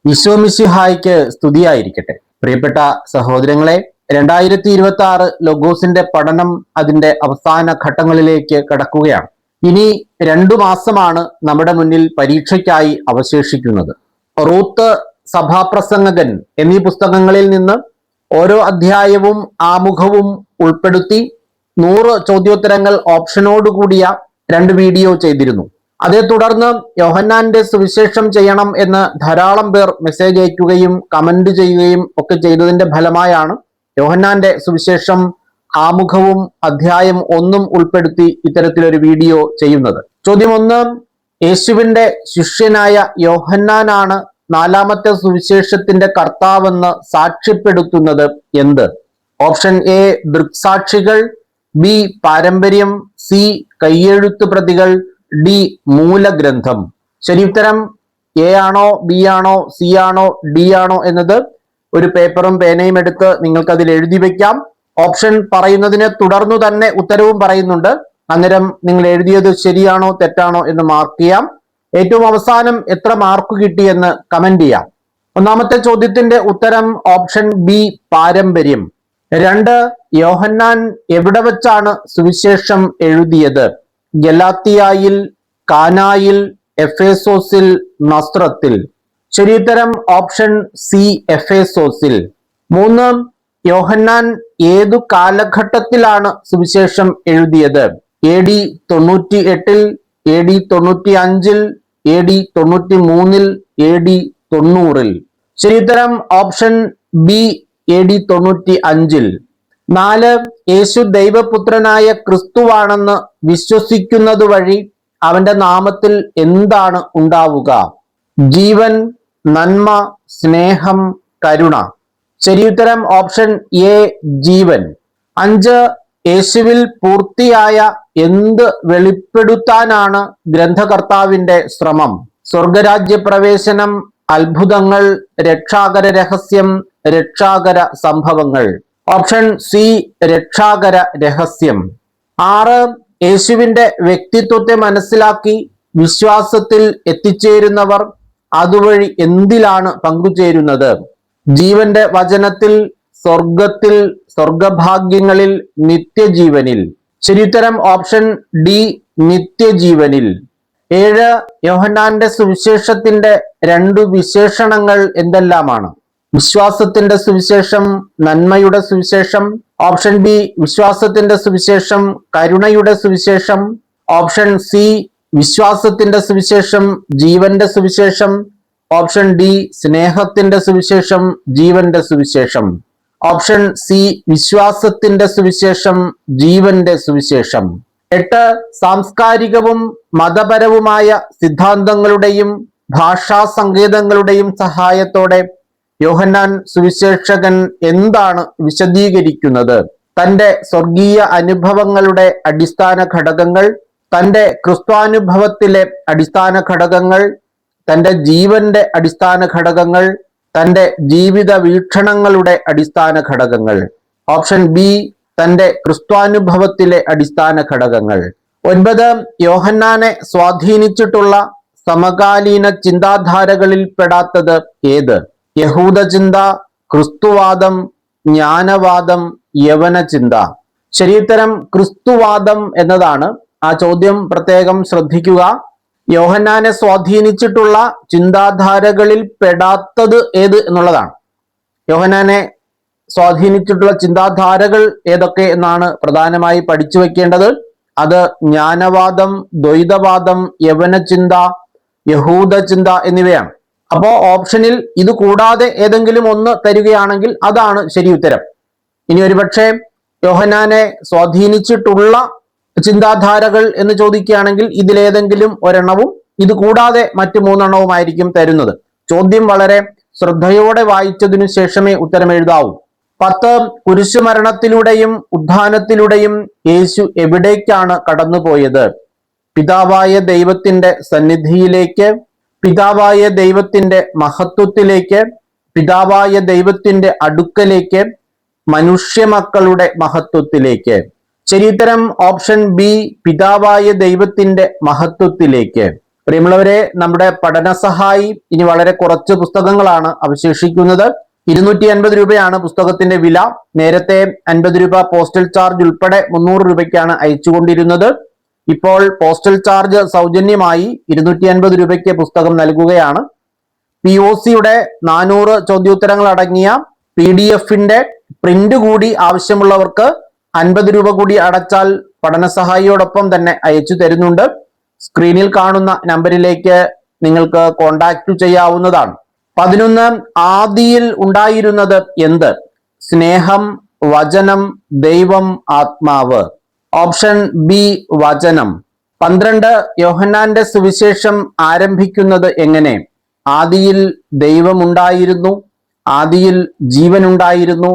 ഈശോമിശിഹായ്ക്ക് സ്തുതിയായിരിക്കട്ടെ. പ്രിയപ്പെട്ട സഹോദരങ്ങളെ, 2026 ലൊഗോസിന്റെ പഠനം അതിന്റെ അവസാന ഘട്ടങ്ങളിലേക്ക് കടക്കുകയാണ്. ഇനി 2 മാസമാണ് നമ്മുടെ മുന്നിൽ പരീക്ഷയ്ക്കായി അവശേഷിക്കുന്നത്. റൂത്ത്, സഭാപ്രസംഗകൻ എന്നീ പുസ്തകങ്ങളിൽ നിന്ന് ഓരോ അധ്യായവും ആമുഖവും ഉൾപ്പെടുത്തി 100 ചോദ്യോത്തരങ്ങൾ ഓപ്ഷനോടുകൂടിയ 2 വീഡിയോ ചെയ്തിരുന്നു. അതേ തുടർന്ന് യോഹന്നാന്റെ സുവിശേഷം ചെയ്യണം എന്ന് ധാരാളം പേർ മെസ്സേജ് അയക്കുകയും കമന്റ് ചെയ്യുകയും ഒക്കെ ചെയ്തതിന്റെ ഫലമായാണ് യോഹന്നാന്റെ സുവിശേഷം ആമുഖവും അധ്യായം 1 ഉൾപ്പെടുത്തി ഇത്തരത്തിലൊരു വീഡിയോ ചെയ്യുന്നത്. ചോദ്യം 1: യേശുവിന്റെ ശിഷ്യനായ യോഹന്നാനാണ് 4-ാമത്തെ സുവിശേഷത്തിന്റെ കർത്താവെന്ന് സാക്ഷ്യപ്പെടുത്തുന്നത് എന്ത്? ഓപ്ഷൻ എ ദൃക്സാക്ഷികൾ, ബി പാരമ്പര്യം, സി കയ്യെഴുത്ത് പ്രതികൾ, ഡി മൂലഗ്രന്ഥം. ശരി ഉത്തരം എ ആണോ, ബി ആണോ, സി ആണോ, ഡി ആണോ എന്നത് ഒരു പേപ്പറും പേനയും എടുത്ത് നിങ്ങൾക്ക് അതിൽ എഴുതി വെക്കാം. ഓപ്ഷൻ പറയുന്നതിനെ തുടർന്നു തന്നെ ഉത്തരവും പറയുന്നുണ്ട്. അന്നേരം നിങ്ങൾ എഴുതിയത് ശരിയാണോ തെറ്റാണോ എന്ന് മാർക്ക് ചെയ്യാം. ഏറ്റവും അവസാനം എത്ര മാർക്ക് കിട്ടിയെന്ന് കമന്റ് ചെയ്യാം. 1-ാമത്തെ ചോദ്യത്തിന്റെ ഉത്തരം ഓപ്ഷൻ ബി പാരമ്പര്യം. 2: യോഹന്നാൻ എവിടെ വെച്ചാണ് സുവിശേഷം എഴുതിയത്? ഗലാത്തിയായിൽ, കാനായിൽ, എഫേസോസിൽ, നസ്രത്തിൽ. ശരിയുത്തരം ഓപ്ഷൻ സി എഫേസോസിൽ. 3: യോഹന്നാൻ ഏതു കാലഘട്ടത്തിലാണ് സുവിശേഷം എഴുതിയത്? AD 98, AD 95, AD 93, AD 90. ശരിയുത്തരം ഓപ്ഷൻ ബി AD 95. 4: യേശു ദൈവപുത്രനായ ക്രിസ്തുവാണെന്ന് വിശ്വസിക്കുന്നത് വഴി അവന്റെ നാമത്തിൽ എന്താണ് ഉണ്ടാവുക? ജീവൻ, നന്മ, സ്നേഹം, കരുണ. ശരിയുത്തരം ഓപ്ഷൻ എ ജീവൻ. 5: യേശുവിൽ പൂർത്തിയായ എന്ത് വെളിപ്പെടുത്താനാണ് ഗ്രന്ഥകർത്താവിന്റെ ശ്രമം? സ്വർഗരാജ്യ പ്രവേശനം, അത്ഭുതങ്ങൾ, രക്ഷാകര രഹസ്യം, രക്ഷാകര സംഭവങ്ങൾ. ഓപ്ഷൻ സി രക്ഷാകര രഹസ്യം. 6: യേശുവിന്റെ വ്യക്തിത്വത്തെ മനസ്സിലാക്കി വിശ്വാസത്തിൽ എത്തിച്ചേരുന്നവർ അതുവഴി എന്തിലാണ് പങ്കുചേരുന്നത്? ജീവന്റെ വചനത്തിൽ, സ്വർഗത്തിൽ, സ്വർഗഭാഗ്യങ്ങളിൽ, നിത്യജീവനിൽ. ശരിയുത്തരം ഓപ്ഷൻ ഡി നിത്യജീവനിൽ. 7: യോഹന്നാന്റെ സുവിശേഷത്തിന്റെ 2 വിശേഷണങ്ങൾ എന്തെല്ലാമാണ്? വിശ്വാസത്തിന്റെ സുവിശേഷം, നന്മയുടെ സുവിശേഷം. ഓപ്ഷൻ ബി വിശ്വാസത്തിന്റെ സുവിശേഷം, കരുണയുടെ സുവിശേഷം. ഓപ്ഷൻ സി വിശ്വാസത്തിന്റെ സുവിശേഷം, ജീവന്റെ സുവിശേഷം. ഓപ്ഷൻ ഡി സ്നേഹത്തിന്റെ സുവിശേഷം, ജീവന്റെ സുവിശേഷം. ഓപ്ഷൻ സി വിശ്വാസത്തിന്റെ സുവിശേഷം, ജീവന്റെ സുവിശേഷം. 8: സാംസ്കാരികവും മതപരവുമായ സിദ്ധാന്തങ്ങളുടെയും ഭാഷാ സങ്കേതങ്ങളുടെയും സഹായത്തോടെ യോഹന്നാൻ സുവിശേഷകൻ എന്താണ് വിശദീകരിക്കുന്നത്? തന്റെ സ്വർഗീയ അനുഭവങ്ങളുടെ അടിസ്ഥാന ഘടകങ്ങൾ, തന്റെ ക്രിസ്ത്വാനുഭവത്തിലെ അടിസ്ഥാന ഘടകങ്ങൾ, തന്റെ ജീവന്റെ അടിസ്ഥാന ഘടകങ്ങൾ, തന്റെ ജീവിത വീക്ഷണങ്ങളുടെ അടിസ്ഥാന ഘടകങ്ങൾ. ഓപ്ഷൻ ബി തന്റെ ക്രിസ്ത്വാനുഭവത്തിലെ അടിസ്ഥാന ഘടകങ്ങൾ. 9: യോഹന്നാനെ സ്വാധീനിച്ചിട്ടുള്ള സമകാലീന ചിന്താധാരകളിൽ പെടാത്തത് ഏത്? യഹൂദ ചിന്ത, ക്രിസ്തുവാദം, ജ്ഞാനവാദം, യവന ചിന്ത. ശരിയുത്തരം ക്രിസ്തുവാദം എന്നതാണ്. ആ ചോദ്യം പ്രത്യേകം ശ്രദ്ധിക്കുക. യോഹന്നാനെ സ്വാധീനിച്ചിട്ടുള്ള ചിന്താധാരകളിൽ പെടാത്തത് ഏത് എന്നുള്ളതാണ്. യോഹന്നാനെ സ്വാധീനിച്ചിട്ടുള്ള ചിന്താധാരകൾ ഏതൊക്കെ എന്നാണ് പ്രധാനമായി പഠിച്ചു വെക്കേണ്ടത്. അത് ജ്ഞാനവാദം, ദ്വൈതവാദം, യവന ചിന്ത, യഹൂദ ചിന്ത എന്നിവയാണ്. അപ്പോ ഓപ്ഷനിൽ ഇത് കൂടാതെ ഏതെങ്കിലും ഒന്ന് തരികയാണെങ്കിൽ അതാണ് ശരി ഉത്തരം. ഇനി ഒരുപക്ഷെ യോഹന്നാനെ സ്വാധീനിച്ചിട്ടുള്ള ചിന്താധാരകൾ എന്ന് ചോദിക്കുകയാണെങ്കിൽ ഇതിലേതെങ്കിലും ഒരെണ്ണവും ഇത് കൂടാതെ മറ്റ് 3 എണ്ണവുമായിരിക്കും തരുന്നത്. ചോദ്യം വളരെ ശ്രദ്ധയോടെ വായിച്ചതിനു ശേഷമേ ഉത്തരം എഴുതാവൂ. 10: കുരിശുമരണത്തിലൂടെയും ഉത്ഥാനത്തിലൂടെയും യേശു എവിടേക്കാണ് കടന്നുപോയത്? പിതാവായ ദൈവത്തിന്റെ സന്നിധിയിലേക്ക്, പിതാവായ ദൈവത്തിന്റെ മഹത്വത്തിലേക്ക്, പിതാവായ ദൈവത്തിന്റെ അടുക്കലേക്ക്, മനുഷ്യമക്കളുടെ മഹത്വത്തിലേക്ക്. ശരിയുത്തരം ഓപ്ഷൻ ബി പിതാവായ ദൈവത്തിന്റെ മഹത്വത്തിലേക്ക്. പ്രിയമുള്ളവരെ, നമ്മുടെ പഠന സഹായി ഇനി വളരെ കുറച്ച് പുസ്തകങ്ങളാണ് അവശേഷിക്കുന്നത്. 250 രൂപയാണ് പുസ്തകത്തിന്റെ വില. നേരത്തെ 50 രൂപ പോസ്റ്റൽ ചാർജ് ഉൾപ്പെടെ 300 രൂപയ്ക്കാണ് അയച്ചുകൊണ്ടിരുന്നത്. ഇപ്പോൾ പോസ്റ്റൽ ചാർജ് സൗജന്യമായി 250 രൂപയ്ക്ക് പുസ്തകം നൽകുകയാണ്. POCയുടെ 400 ചോദ്യോത്തരങ്ങൾ അടങ്ങിയ PDF-ന്റെ പ്രിന്റ് കൂടി ആവശ്യമുള്ളവർക്ക് 50 രൂപ കൂടി അടച്ചാൽ പഠന സഹായിയോടൊപ്പം തന്നെ അയച്ചു തരുന്നുണ്ട്. സ്ക്രീനിൽ കാണുന്ന നമ്പറിലേക്ക് നിങ്ങൾക്ക് കോണ്ടാക്ട് ചെയ്യാവുന്നതാണ്. 11 ആദിയിൽ ഉണ്ടായിരുന്നത് എന്ത്? സ്നേഹം, വചനം, ദൈവം, ആത്മാവ്. ഓപ്ഷൻ ബി വചനം. 12 യോഹന്നാന്റെ സുവിശേഷം ആരംഭിക്കുന്നത് എങ്ങനെ? ആദിയിൽ ദൈവമുണ്ടായിരുന്നു, ആദിയിൽ ജീവനുണ്ടായിരുന്നു,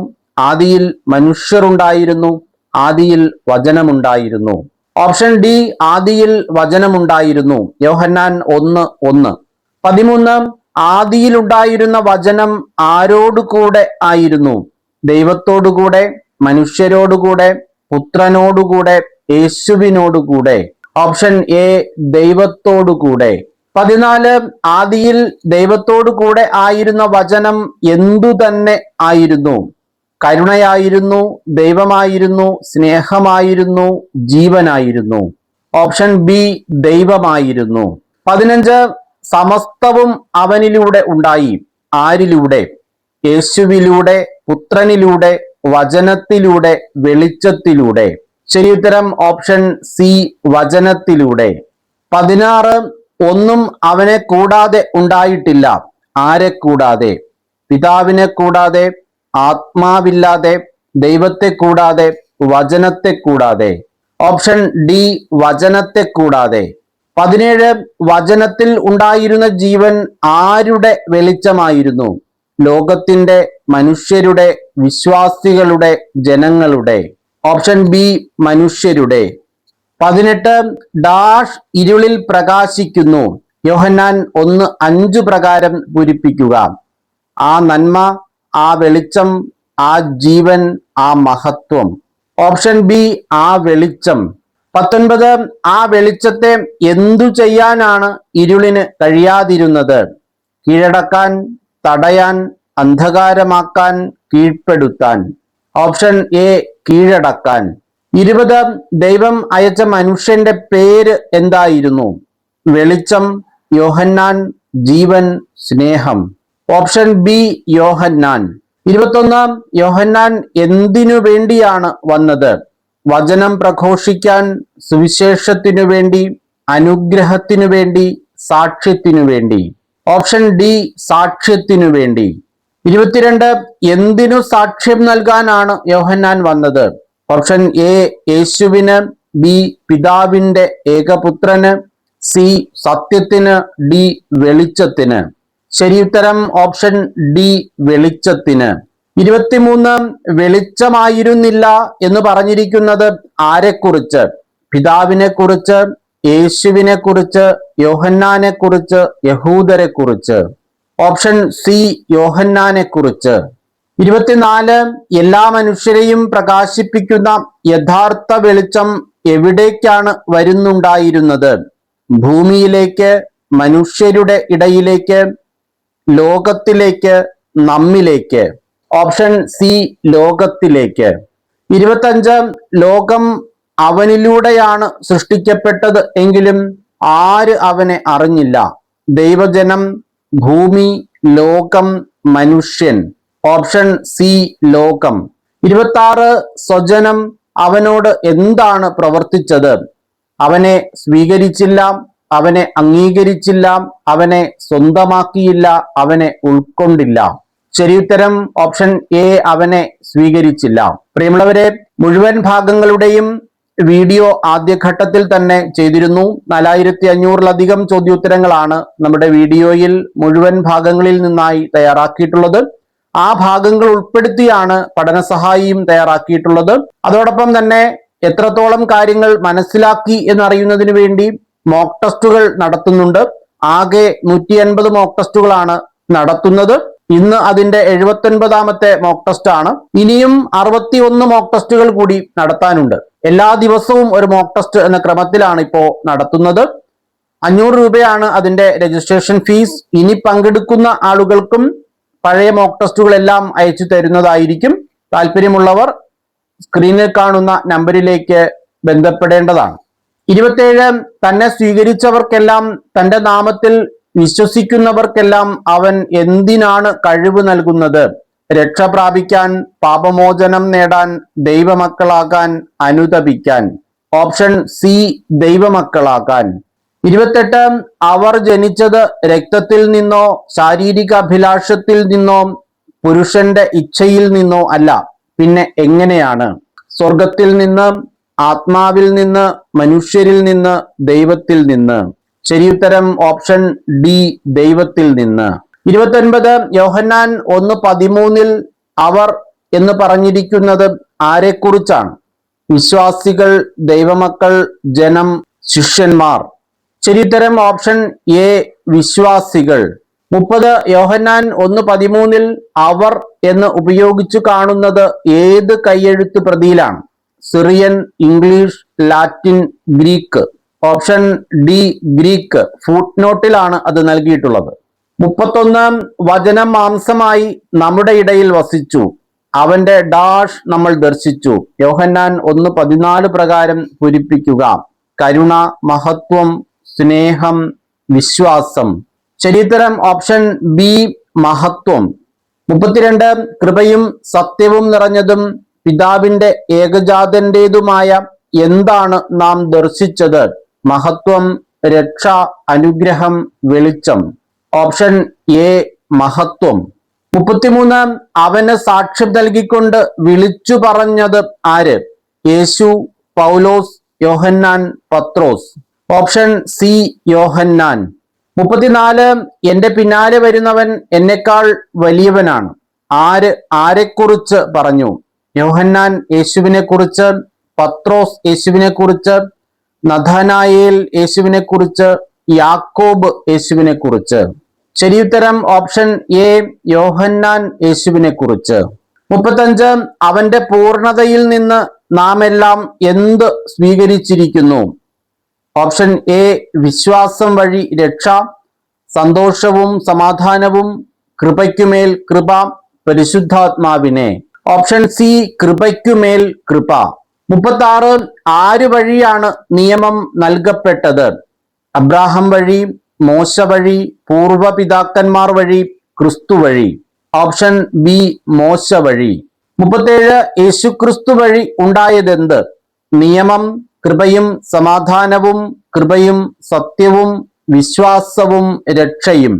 ആദിയിൽ മനുഷ്യരുണ്ടായിരുന്നു, ആദിയിൽ വചനമുണ്ടായിരുന്നു. ഓപ്ഷൻ ഡി ആദിയിൽ വചനമുണ്ടായിരുന്നു. യോഹന്നാൻ 1:1. 13 ആദിയിൽ ഉണ്ടായിരുന്ന വചനം ആരോടുകൂടെ ആയിരുന്നു? ദൈവത്തോടുകൂടെ, മനുഷ്യരോടുകൂടെ, പുത്രനോടുകൂടെ, യേശുവിനോടുകൂടെ. Option A ദൈവത്തോടുകൂടെ. 14 ആദിയിൽ ദൈവത്തോടുകൂടെ ആയിരുന്ന വചനം എന്തു തന്നെ ആയിരുന്നു? കരുണയായിരുന്നു, ദൈവമായിരുന്നു, സ്നേഹമായിരുന്നു, ജീവനായിരുന്നു. ഓപ്ഷൻ ബി ദൈവമായിരുന്നു. 15 സമസ്തവും അവനിലൂടെ ഉണ്ടായി. ആരിലൂടെ? യേശുവിലൂടെ, പുത്രനിലൂടെ, വചനത്തിലൂടെ, വെളിച്ചത്തിലൂടെ. ശരിയുത്തരം ഓപ്ഷൻ സി വചനത്തിലൂടെ. 16 ഒന്നും അവനെ കൂടാതെ ഉണ്ടായിട്ടില്ല. ആരെ കൂടാതെ? പിതാവിനെ കൂടാതെ, ആത്മാവില്ലാതെ, ദൈവത്തെ കൂടാതെ, വചനത്തെ കൂടാതെ. ഓപ്ഷൻ ഡി വചനത്തെ കൂടാതെ. 17 വചനത്തിൽ ഉണ്ടായിരുന്ന ജീവൻ ആരുടെ വെളിച്ചമായിരുന്നു? ലോകത്തിന്റെ, മനുഷ്യരുടെ, വിശ്വാസികളുടെ, ജനങ്ങളുടെ. ഓപ്ഷൻ ബി മനുഷ്യരുടെ. 18 ഡാഷ് ഇരുളിൽ പ്രകാശിക്കുന്നു. യോഹന്നാൻ 1:5 പ്രകാരം പൂരിപ്പിക്കുക. ആ നന്മ, ആ വെളിച്ചം, ആ ജീവൻ, ആ മഹത്വം. ഓപ്ഷൻ ബി ആ വെളിച്ചം. 19 ആ വെളിച്ചത്തെ എന്തു ചെയ്യാനാണ് ഇരുളിന് കഴിയാതിരുന്നത്? കീഴടക്കാൻ, തടയാൻ, അന്ധകാരമാക്കാൻ, കീഴ്പ്പെടുത്താൻ. ഓപ്ഷൻ എ കീഴടക്കാൻ. 20 ദൈവം അയച്ച മനുഷ്യന്റെ പേര് എന്തായിരുന്നു? വെളിച്ചം, യോഹന്നാൻ, ജീവൻ, സ്നേഹം. ഓപ്ഷൻ ബി യോഹന്നാൻ. 21 യോഹന്നാൻ എന്തിനു വേണ്ടിയാണ് വന്നത്? വചനം പ്രഘോഷിക്കാൻ, സുവിശേഷത്തിനു വേണ്ടി, അനുഗ്രഹത്തിനു വേണ്ടി, സാക്ഷ്യത്തിനു വേണ്ടി. ഓപ്ഷൻ ഡി സാക്ഷ്യത്തിനു വേണ്ടി. 22 എന്തിനു സാക്ഷ്യം നൽകാനാണ് യോഹന്നാൻ വന്നത്? ഓപ്ഷൻ എ യേശുവിന്, ബി പിതാവിന്റെ ഏകപുത്രന്, സി സത്യത്തിന്, ഡി വെളിച്ചത്തിന്. ശരിയുത്തരം ഓപ്ഷൻ ഡി വെളിച്ചത്തിന്. 23 വെളിച്ചമായിരുന്നില്ല എന്ന് പറഞ്ഞിരിക്കുന്നത് ആരെക്കുറിച്ച്? പിതാവിനെ കുറിച്ച്, യേശുവിനെ കുറിച്ച്, യോഹന്നാനെ കുറിച്ച്, യഹൂദരെ കുറിച്ച്. ഓപ്ഷൻ സി യോഹന്നാനെ കുറിച്ച്. 24 എല്ലാ മനുഷ്യരെയും പ്രകാശിപ്പിക്കുന്ന യഥാർത്ഥ വെളിച്ചം എവിടേക്കാണ് വരുന്നുണ്ടായിരുന്നത്? ഭൂമിയിലേക്ക്, മനുഷ്യരുടെ ഇടയിലേക്ക്, ലോകത്തിലേക്ക്, നമ്മിലേക്ക്. ഓപ്ഷൻ സി ലോകത്തിലേക്ക്. 25 ലോകം അവനിലൂടെയാണ് സൃഷ്ടിക്കപ്പെട്ടത് എങ്കിലും ആര് അവനെ അറിഞ്ഞില്ല? ദൈവജനം, ഭൂമി, ലോകം, മനുഷ്യൻ. ഓപ്ഷൻ സി ലോകം. 26 സ്വജനം അവനോട് എന്താണ് പ്രവർത്തിച്ചത്? അവനെ സ്വീകരിച്ചില്ല, അവനെ അംഗീകരിച്ചില്ല, അവനെ സ്വന്തമാക്കിയില്ല, അവനെ ഉൾക്കൊണ്ടില്ല. ശരിയുത്തരം ഓപ്ഷൻ എ അവനെ സ്വീകരിച്ചില്ല. പ്രിയമുള്ളവരെ, മുഴുവൻ ഭാഗങ്ങളുടെയും വീഡിയോ ആദ്യഘട്ടത്തിൽ തന്നെ ചെയ്തിരുന്നു. 4500-ലധികം ചോദ്യോത്തരങ്ങളാണ് നമ്മുടെ വീഡിയോയിൽ മുഴുവൻ ഭാഗങ്ങളിൽ നിന്നായി തയ്യാറാക്കിയിട്ടുള്ളത്. ആ ഭാഗങ്ങൾ ഉൾപ്പെടുത്തിയാണ് പഠന സഹായിയും തയ്യാറാക്കിയിട്ടുള്ളത്. അതോടൊപ്പം തന്നെ എത്രത്തോളം കാര്യങ്ങൾ മനസ്സിലാക്കി എന്നറിയുന്നതിന് വേണ്ടി മോക്ക് ടെസ്റ്റുകൾ നടത്തുന്നുണ്ട്. ആകെ 150 മോക്ക് ടെസ്റ്റുകളാണ് നടത്തുന്നത്. ഇന്ന് അതിന്റെ 79ാമത്തെ മോക്ക് ടെസ്റ്റ് ആണ്. ഇനിയും 61 മോക്ക് ടെസ്റ്റുകൾ കൂടി നടത്താനുണ്ട്. എല്ലാ ദിവസവും ഒരു മോക്ക് ടെസ്റ്റ് എന്ന ക്രമത്തിലാണ് ഇപ്പോ നടത്തുന്നത്. 500 രൂപയാണ് അതിന്റെ രജിസ്ട്രേഷൻ ഫീസ്. ഇനി പങ്കെടുക്കുന്ന ആളുകൾക്കും പഴയ മോക്ക് ടെസ്റ്റുകളെല്ലാം അയച്ചു തരുന്നതായിരിക്കും. താല്പര്യമുള്ളവർ സ്ക്രീനിൽ കാണുന്ന നമ്പറിലേക്ക് ബന്ധപ്പെടേണ്ടതാണ്. 27 തന്നെ സ്വീകരിച്ചവർക്കെല്ലാം, തന്റെ നാമത്തിൽ വിശ്വസിക്കുന്നവർക്കെല്ലാം അവൻ എന്തിനാണ് കഴിവ് നൽകുന്നത്? രക്ഷ പ്രാപിക്കാൻ, പാപമോചനം നേടാൻ, ദൈവമക്കളാകാൻ, അനുതപിക്കാൻ. Option C, ദൈവമക്കളാകാൻ. 28 അവർ ജനിച്ചത് രക്തത്തിൽ നിന്നോ ശാരീരിക അഭിലാഷത്തിൽ നിന്നോ പുരുഷന്റെ ഇച്ഛയിൽ നിന്നോ അല്ല, പിന്നെ എങ്ങനെയാണ്? സ്വർഗത്തിൽ നിന്ന്, ആത്മാവിൽ നിന്ന്, മനുഷ്യരിൽ നിന്ന്, ദൈവത്തിൽ നിന്ന്. ശരിയുത്തരം ഓപ്ഷൻ ഡി, ദൈവത്തിൽ നിന്ന്. 29 യോഹന്നാൻ 1:13 അവർ എന്ന് പറഞ്ഞിരിക്കുന്നത് ആരെക്കുറിച്ചാണ്? വിശ്വാസികൾ, ദൈവമക്കൾ, ജനം, ശിഷ്യന്മാർ. ശരിയുത്തരം ഓപ്ഷൻ എ, വിശ്വാസികൾ. 30 യോഹന്നാൻ 1:13 അവർ എന്ന് ഉപയോഗിച്ചു കാണുന്നത് ഏത് കൈയെഴുത്ത് പ്രതിയിലാണ്? Syrian, English, Latin, Greek. Option D, Greek. Foot നോട്ടിലാണ് അത് നൽകിയിട്ടുള്ളത്. 31 വചനം മാംസമായി നമ്മുടെ ഇടയിൽ വസിച്ചു, അവന്റെ ഡാഷ് നമ്മൾ ദർശിച്ചു. യോഹന്നാൻ 1:14 പ്രകാരം പൂരിപ്പിക്കുക. കരുണ, മഹത്വം, സ്നേഹം, വിശ്വാസം. ശരിയുത്തരം ഓപ്ഷൻ ബി, മഹത്വം. 32 കൃപയും സത്യവും നിറഞ്ഞതും പിതാവിന്റെ ഏകജാതന്റേതുമായ എന്താണ് നാം ദർശിച്ചത്? മഹത്വം, രക്ഷ, അനുഗ്രഹം, വെളിച്ചം. ഓപ്ഷൻ എ, മഹത്വം. 33 അവന് സാക്ഷ്യം നൽകിക്കൊണ്ട് വിളിച്ചു പറഞ്ഞത് ആര്? യേശു, പൗലോസ്, യോഹന്നാൻ, പത്രോസ്. ഓപ്ഷൻ സി, യോഹന്നാൻ. 34 എന്റെ പിന്നാലെ വരുന്നവൻ എന്നെക്കാൾ വലിയവനാണ്. ആരെക്കുറിച്ച് പറഞ്ഞു? യോഹന്നാൻ യേശുവിനെ കുറിച്ച്, പത്രോസ് യേശുവിനെ കുറിച്ച്, നഥനായേൽ യേശുവിനെ കുറിച്ച്, യാക്കോബ് യേശുവിനെ കുറിച്ച്. ശരിയുത്തരം ഓപ്ഷൻ എ, യോഹന്നാൻ യേശുവിനെ കുറിച്ച്. 35 അവന്റെ പൂർണ്ണതയിൽ നിന്ന് നാം എല്ലാം എന്ത് സ്വീകരിച്ചിരിക്കുന്നു? ഓപ്ഷൻ എ, വിശ്വാസം വഴി രക്ഷ, സന്തോഷവും സമാധാനവും, കൃപയ്ക്കുമേൽ കൃപ, പരിശുദ്ധാത്മാവിനെ. ഓപ്ഷൻ സി, കൃപയ്ക്കുമേൽ കൃപ. 36 ആര് വഴിയാണ് നിയമം നൽകപ്പെട്ടത്? അബ്രാഹാം വഴി, മോശ വഴി, പൂർവപിതാക്കന്മാർ വഴി, ക്രിസ്തു വഴി. ഓപ്ഷൻ ബി, മോശ വഴി. 37 യേശുക്രിസ്തു വഴി ഉണ്ടായതെന്ത്? നിയമം, കൃപയും സമാധാനവും, കൃപയും സത്യവും, വിശ്വാസവും, രക്ഷയും.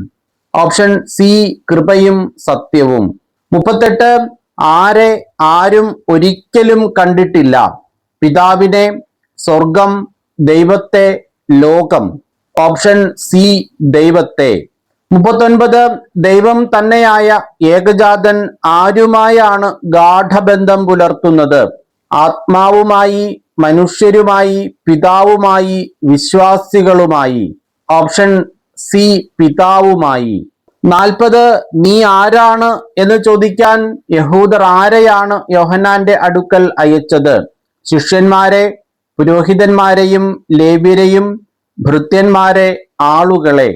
ഓപ്ഷൻ സി, കൃപയും സത്യവും. 38 ആരെ ആരും ഒരിക്കലും കണ്ടിട്ടില്ല? പിതാവിനെ, സ്വർഗം, ദൈവത്തെ, ലോകം. ഓപ്ഷൻ സി, ദൈവത്തെ. 39 ദൈവം തന്നെയായ ഏകജാതൻ ആരുമായാണ് ഗാഠബന്ധം പുലർത്തുന്നത്? ആത്മാവുമായി, മനുഷ്യരുമായി, പിതാവുമായി, വിശ്വാസികളുമായി. Option C, പിതാവുമായി. 40 നീ ആരാണ് എന്ന് ചോദിക്കാൻ യഹൂദർ ആരെയാണ് യോഹന്നാന്റെ അടുക്കൽ അയച്ചത്? ശിഷ്യന്മാരെ, പുരോഹിതന്മാരെയും ലേവ്യരെയും, ഭൃത്യന്മാരെ, ആളുകളെ.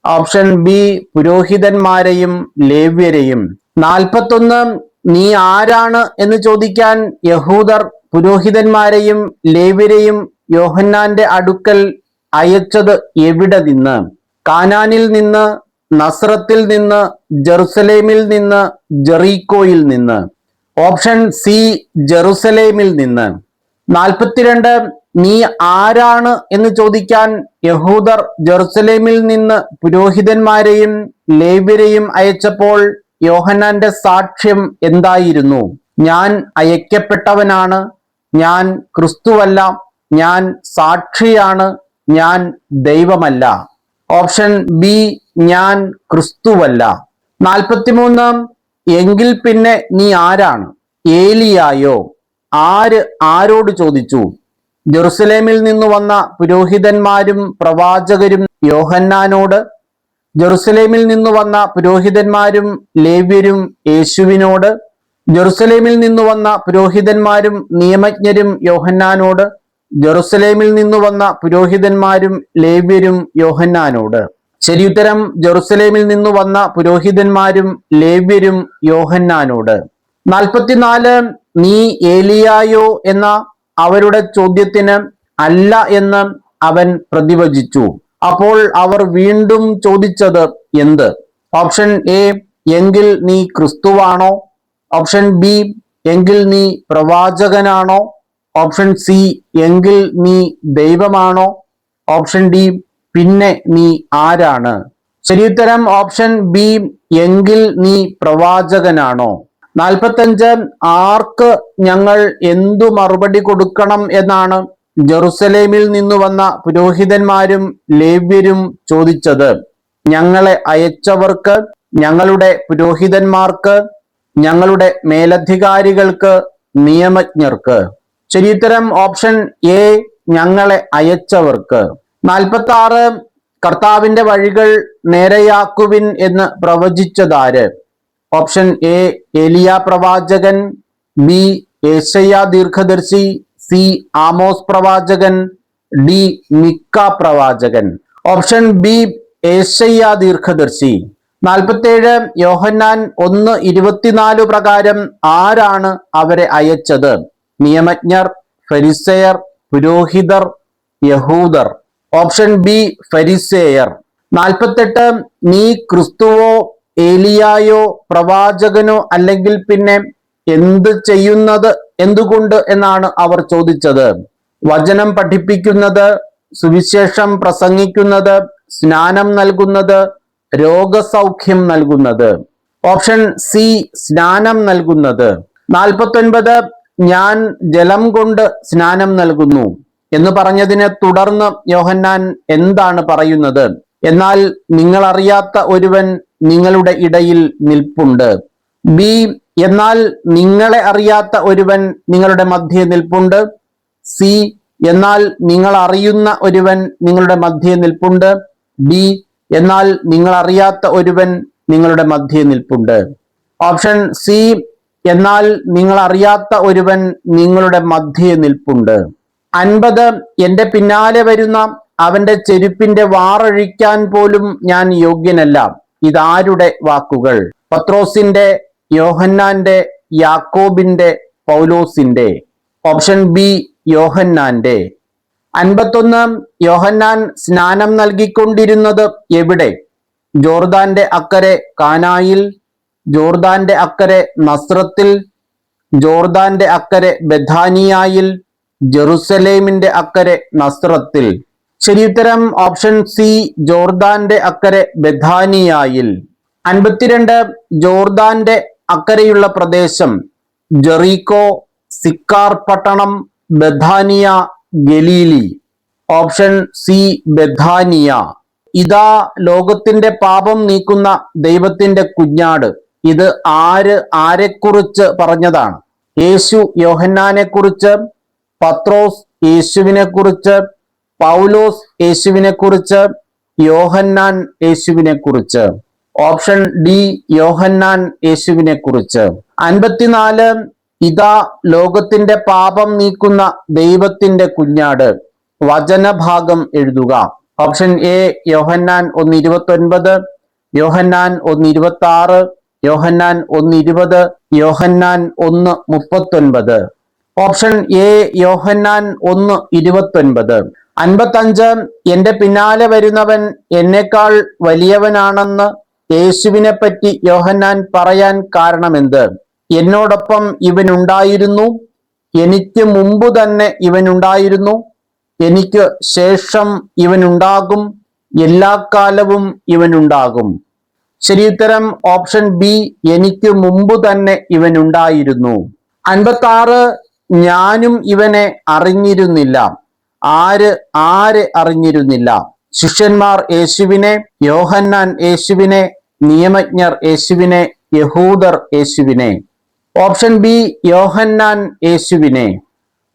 Option B, പുരോഹിതന്മാരെയും ലേവ്യരെയും. 41 നീ ആരാണ് എന്ന് ചോദിക്കാൻ യഹൂദർ പുരോഹിതന്മാരെയും ലേവ്യരെയും യോഹന്നാന്റെ അടുക്കൽ അയച്ചത് എവിടെ നിന്ന്? കാനാനിൽ നിന്ന്, നസ്രത്തിൽ നിന്ന്, ജെറുസലേമിൽ നിന്ന്, ജെറീക്കോയിൽ നിന്ന്. ഓപ്ഷൻ സി, ജെറുസലേമിൽ നിന്ന്. 42 നീ ആരാണ് എന്ന് ചോദിക്കാൻ യഹൂദർ ജെറുസലേമിൽ നിന്ന് പുരോഹിതന്മാരെയും ലേവ്യരെയും അയച്ചപ്പോൾ യോഹന്നാന്റെ സാക്ഷ്യം എന്തായിരുന്നു? ഞാൻ അയക്കപ്പെട്ടവനാണ്, ഞാൻ ക്രിസ്തുവല്ല, ഞാൻ സാക്ഷിയാണ്, ഞാൻ ദൈവമല്ല. ഓപ്ഷൻ ബി, ഞാൻ ക്രിസ്തുവല്ല. 43 എങ്കിൽ പിന്നെ നീ ആരാണ്? ഏലിയായോ? ആരോട് ചോദിച്ചു? ജെറുസലേമിൽ നിന്ന് വന്ന പുരോഹിതന്മാരും പ്രവാചകരും യോഹന്നാനോട്, ജെറുസലേമിൽ നിന്ന് വന്ന പുരോഹിതന്മാരും ലേവ്യരും യേശുവിനോട്, ജെറുസലേമിൽ നിന്ന് വന്ന പുരോഹിതന്മാരും നിയമജ്ഞരും യോഹന്നാനോട്, ജെറുസലേമിൽ നിന്നു വന്ന പുരോഹിതന്മാരും ലേവ്യരും യോഹന്നാനോട്. ശരിയുത്തരം ജെറുസലേമിൽ നിന്നു വന്ന പുരോഹിതന്മാരും ലേവ്യരും യോഹന്നാനോട്. 44 നീ ഏലിയായോ എന്ന അവരുടെ ചോദ്യത്തിന് അല്ല എന്ന് അവൻ പ്രതിവചിച്ചു. അപ്പോൾ അവർ വീണ്ടും ചോദിച്ചത് എന്ത്? ഓപ്ഷൻ എ, എങ്കിൽ നീ ക്രിസ്തുവാണോ? ഓപ്ഷൻ ബി, എങ്കിൽ നീ പ്രവാചകനാണോ? ഓപ്ഷൻ സി, എങ്കിൽ നീ ദൈവമാണോ? ഓപ്ഷൻ ഡി, പിന്നെ നീ ആരാണ്? ശരിയുത്തരം ഓപ്ഷൻ ബി, എങ്കിൽ നീ പ്രവാചകനാണോ. 45 ആർക്ക് ഞങ്ങൾ എന്തു മറുപടി കൊടുക്കണം എന്നാണ് ജെറുസലേമിൽ നിന്നു വന്ന പുരോഹിതന്മാരും ലേവ്യരും ചോദിച്ചത്. ഞങ്ങളെ അയച്ചവർക്ക്, ഞങ്ങളുടെ പുരോഹിതന്മാർക്ക്, ഞങ്ങളുടെ മേലധികാരികൾക്ക്, നിയമജ്ഞർക്ക്. ശരിയുത്തരം ഓപ്ഷൻ എ, ഞങ്ങളെ അയച്ചവർക്ക്. 46 കർത്താവിന്റെ വഴികൾ നേരെയാക്കുവിൻ എന്ന് പ്രവചിച്ചതാര്? ഓപ്ഷൻ എ, ഏലിയ പ്രവാചകൻ, ബി, യേശയ്യാ ദീർഘദർശി, സി, ആമോസ് പ്രവാചകൻ, ഡി, മിക്ക പ്രവാചകൻ. Option B, യേശയ്യാ ദീർഘദർശി. 47 യോഹന്നാൻ 1:24 പ്രകാരം ആരാണ് അവരെ അയച്ചത്? നിയമജ്ഞർ, ഫരിസേയർ, പുരോഹിതർ, യഹൂദർ. Option B, ഫരിസേയർ. 48 നീ ക്രിസ്തുവോ ഏലിയായോ പ്രവാചകനോ അല്ലെങ്കിൽ പിന്നെ എന്ത് ചെയ്യുന്നത് എന്തുകൊണ്ട് എന്നാണ് അവർ ചോദിച്ചത്. വചനം പഠിപ്പിക്കുന്നത്, സുവിശേഷം പ്രസംഗിക്കുന്നത്, സ്നാനം നൽകുന്നത്, രോഗസൗഖ്യം നൽകുന്നത്. ഓപ്ഷൻ സി, സ്നാനം നൽകുന്നത്. 49 ഞാൻ ജലം കൊണ്ട് സ്നാനം നൽകുന്നു എന്ന് പറഞ്ഞതിനെ തുടർന്ന് യോഹന്നാൻ എന്താണ് പറയുന്നത്? എന്നാൽ നിങ്ങൾ അറിയാത്ത ഒരുവൻ നിങ്ങളുടെ ഇടയിൽ നിൽപ്പുണ്ട്. ബി, എന്നാൽ നിങ്ങളെ അറിയാത്ത ഒരുവൻ നിങ്ങളുടെ മധ്യേ നിൽപ്പുണ്ട്. സി, എന്നാൽ നിങ്ങൾ അറിയുന്ന ഒരുവൻ നിങ്ങളുടെ മധ്യേ നിൽപ്പുണ്ട്. ഡി, എന്നാൽ നിങ്ങൾ അറിയാത്ത ഒരുവൻ നിങ്ങളുടെ മധ്യേ നിൽപ്പുണ്ട്. ഓപ്ഷൻ സി, എന്നാൽ നിങ്ങൾ അറിയാത്ത ഒരുവൻ നിങ്ങളുടെ മധ്യേ നിൽപ്പുണ്ട്. 50 എന്റെ പിന്നാലെ വരുന്ന അവന്റെ ചെരുപ്പിന്റെ വാറഴിക്കാൻ പോലും ഞാൻ യോഗ്യനല്ല. ഇതാരുടെ വാക്കുകൾ? പത്രോസിന്റെ, യോഹന്നാന്റെ, യാക്കോബിന്റെ, പൗലോസിന്റെ. ഓപ്ഷൻ ബി, യോഹന്നാന്റെ. 51 യോഹന്നാൻ സ്നാനം നൽകിക്കൊണ്ടിരുന്നത് എവിടെ? ജോർദാന്റെ അക്കരെ കാനായിൽ, ജോർദാന്റെ അക്കരെ നസ്രത്തിൽ, ജോർദാന്റെ അക്കരെ ബഥാനിയായിൽ, ജെറുസലേമിന്റെ അക്കരെ നസ്രത്തിൽ. ശരിയുത്തരം ഓപ്ഷൻ സി, ജോർദാന്റെ അക്കരെ ബഥാനിയായിൽ. 52 ജോർദാന്റെ അക്കരെയുള്ള പ്രദേശം ജെറീക്കോ, സിക്കാർ പട്ടണം, Bethany, Galilee. Option C, Bethany. ഇതാ ലോകത്തിന്റെ പാപം നീക്കുന്ന ദൈവത്തിന്റെ കുഞ്ഞാട്. ഇത് ആരെക്കുറിച്ച് പറഞ്ഞതാണ്? യേശു യോഹന്നാനെ കുറിച്ച്, പത്രോസ് യേശുവിനെ കുറിച്ച്, പൗലോസ് യേശുവിനെ കുറിച്ച്, യോഹന്നാൻ യേശുവിനെ കുറിച്ച്. ഓപ്ഷൻ ഡി, യോഹന്നാൻ യേശുവിനെ കുറിച്ച്. 54 ഇതാ ലോകത്തിന്റെ പാപം നീക്കുന്ന ദൈവത്തിന്റെ കുഞ്ഞാട്. വചനഭാഗം എഴുതുക. ഓപ്ഷൻ എ, യോഹന്നാൻ 1:29, യോഹന്നാൻ 1:26, യോഹന്നാൻ 1:20, യോഹന്നാൻ 1:39. ഓപ്ഷൻ എ, യോഹന്നാൻ 1:29. 55 എന്റെ പിന്നാലെ വരുന്നവൻ എന്നേക്കാൾ വലിയവനാണെന്ന് യേശുവിനെ പറ്റി യോഹന്നാൻ പറയാൻ കാരണമെന്ത്? എന്നോടൊപ്പം ഇവനുണ്ടായിരുന്നു, എനിക്ക് മുമ്പ് തന്നെ ഇവനുണ്ടായിരുന്നു, എനിക്ക് ശേഷം ഇവനുണ്ടാകും, എല്ലാ കാലവും ഇവനുണ്ടാകും. ശരിയുത്തരം ഓപ്ഷൻ ബി, എനിക്ക് മുമ്പ് തന്നെ ഇവനുണ്ടായിരുന്നു. 56 ഞാനും ഇവനെ അറിഞ്ഞിരുന്നില്ല. ആരെ അറിഞ്ഞിരുന്നില്ല? ശിഷ്യന്മാർ യേശുവിനെ, യോഹന്നാൻ യേശുവിനെ, നിയമജ്ഞർ യേശുവിനെ, യഹൂദർ യേശുവിനെ. ഓപ്ഷൻ ബി, യോഹന്നാൻ യേശുവിനെ.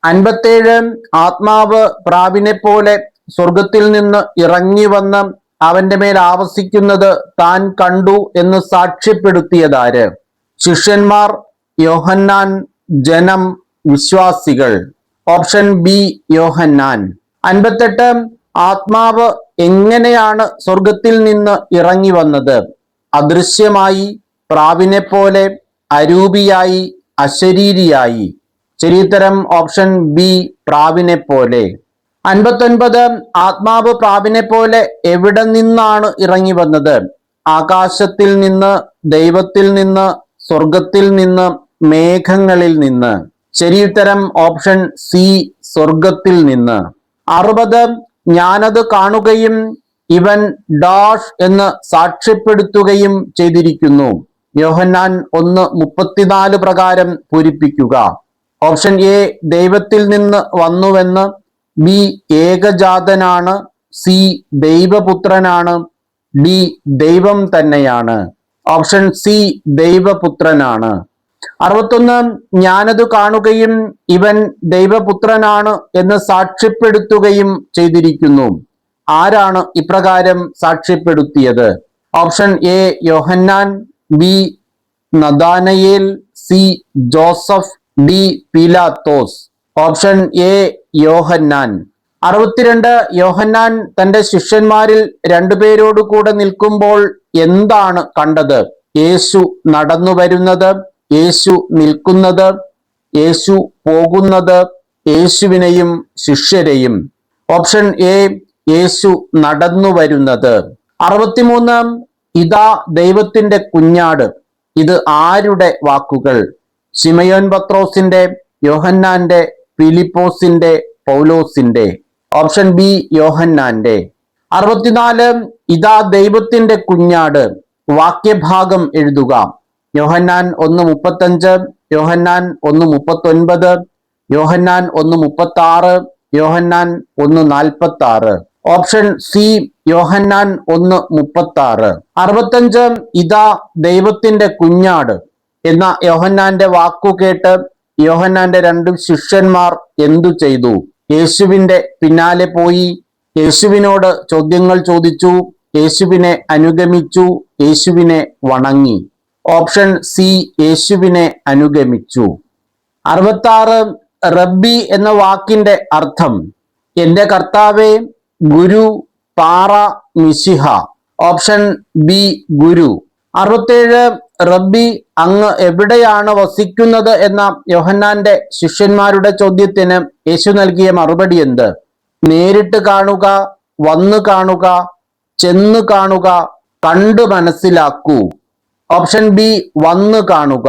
57 ആത്മാവ് പ്രാവിനെ പോലെ സ്വർഗത്തിൽ നിന്ന് ഇറങ്ങി വന്ന് അവന്റെ മേൽ ആവസിക്കുന്നത് താൻ കണ്ടു എന്ന് സാക്ഷ്യപ്പെടുത്തിയതാര്? ശിഷ്യന്മാർ, യോഹന്നാൻ, ജനം, വിശ്വാസികൾ. ഓപ്ഷൻ ബി യോഹന്നാൻ. 58. ആത്മാവ് എങ്ങനെയാണ് സ്വർഗത്തിൽ നിന്ന് ഇറങ്ങി വന്നത്? അദൃശ്യമായി, പ്രാവിനെ പോലെ, അരൂപിയായി, അശരീരിയായി. ശരിയുത്തരം ഓപ്ഷൻ ബി പ്രാവിനെ പോലെ. 59. ആത്മാവ് പ്രാവിനെ പോലെ എവിടെ നിന്നാണ് ഇറങ്ങി വന്നത്? ആകാശത്തിൽ നിന്ന്, ദൈവത്തിൽ നിന്ന്, സ്വർഗത്തിൽ നിന്ന്, മേഘങ്ങളിൽ നിന്ന്. ശരിയുത്തരം ഓപ്ഷൻ സി സ്വർഗത്തിൽ നിന്ന്. 60. ഞാനത് കാണുകയും ഇവൻ ഡാഷ് എന്ന് സാക്ഷ്യപ്പെടുത്തുകയും ചെയ്തിരിക്കുന്നു. യോഹന്നാൻ 1:34 പ്രകാരം പൂരിപ്പിക്കുക. ഓപ്ഷൻ എ ദൈവത്തിൽ നിന്ന് വന്നുവെന്ന്, ബി ഏകജാതനാണ്, സി ദൈവപുത്രനാണ്, ഡി ദൈവം തന്നെയാണ്. ഓപ്ഷൻ സി ദൈവപുത്രനാണ്. 61. ഞാനത് കാണുകയും ഇവൻ ദൈവപുത്രനാണ് എന്ന് സാക്ഷ്യപ്പെടുത്തുകയും ചെയ്തിരിക്കുന്നു. ആരാണ് ഇപ്രകാരം സാക്ഷ്യപ്പെടുത്തിയത്? ഓപ്ഷൻ എ യോഹന്നാൻ, B Nathanael, C Joseph, D പീലാത്തോസ്. ഓപ്ഷൻ എ യോഹന്നാൻ. 62. യോഹന്നാൻ തന്റെ ശിഷ്യന്മാരിൽ രണ്ടുപേരോട് കൂടെ നിൽക്കുമ്പോൾ എന്താണ് കണ്ടത്? യേശു നടന്നു വരുന്നത്, യേശു നിൽക്കുന്നത്, യേശു പോകുന്നത്, യേശുവിനെയും ശിഷ്യരെയും. ഓപ്ഷൻ എ യേശു നടന്നു വരുന്നത്. 63. ഇതാ ദൈവത്തിന്റെ കുഞ്ഞാട്. ഇത് ആരുടെ വാക്കുകൾ? ശിമയോൻ പത്രോസിന്റെ, യോഹന്നാന്റെ, ഫിലിപ്പോസിന്റെ, പൗലോസിന്റെ. ഓപ്ഷൻ ബി യോഹന്നാന്റെ. 64. ഇതാ ദൈവത്തിന്റെ കുഞ്ഞാട്. വാക്യഭാഗം എഴുതുക. യോഹന്നാൻ 1:35, യോഹന്നാൻ 1:39, യോഹന്നാൻ 1:36, യോഹന്നാൻ 1:46. ഓപ്ഷൻ സി യോഹന്നാൻ 1:36. 65. ഇതാ ദൈവത്തിന്റെ കുഞ്ഞാട് എന്ന യോഹന്നാന്റെ വാക്കുകേട്ട് യോഹന്നാന്റെ 2 ശിഷ്യന്മാർ എന്തു ചെയ്തു? യേശുവിന്റെ പിന്നാലെ പോയി, യേശുവിനോട് ചോദ്യങ്ങൾ ചോദിച്ചു, യേശുവിനെ അനുഗമിച്ചു, യേശുവിനെ വണങ്ങി. ഓപ്ഷൻ സി യേശുവിനെ അനുഗമിച്ചു. 66. റബ്ബി എന്ന വാക്കിന്റെ അർത്ഥം? എന്റെ കർത്താവേ, ഗുരു, പാറ, മിശിഹ. ഓപ്ഷൻ ബി ഗുരു. 67. റബ്ബി അങ്ങ് എവിടെയാണ് വസിക്കുന്നത് എന്ന യോഹന്നാന്റെ ശിഷ്യന്മാരുടെ ചോദ്യത്തിന് യേശു നൽകിയ മറുപടി എന്ത്? നേരിട്ട് കാണുക, വന്നു കാണുക, ചെന്ന് കാണുക, കണ്ടു മനസ്സിലാക്കൂ. ഓപ്ഷൻ ബി വന്നു കാണുക.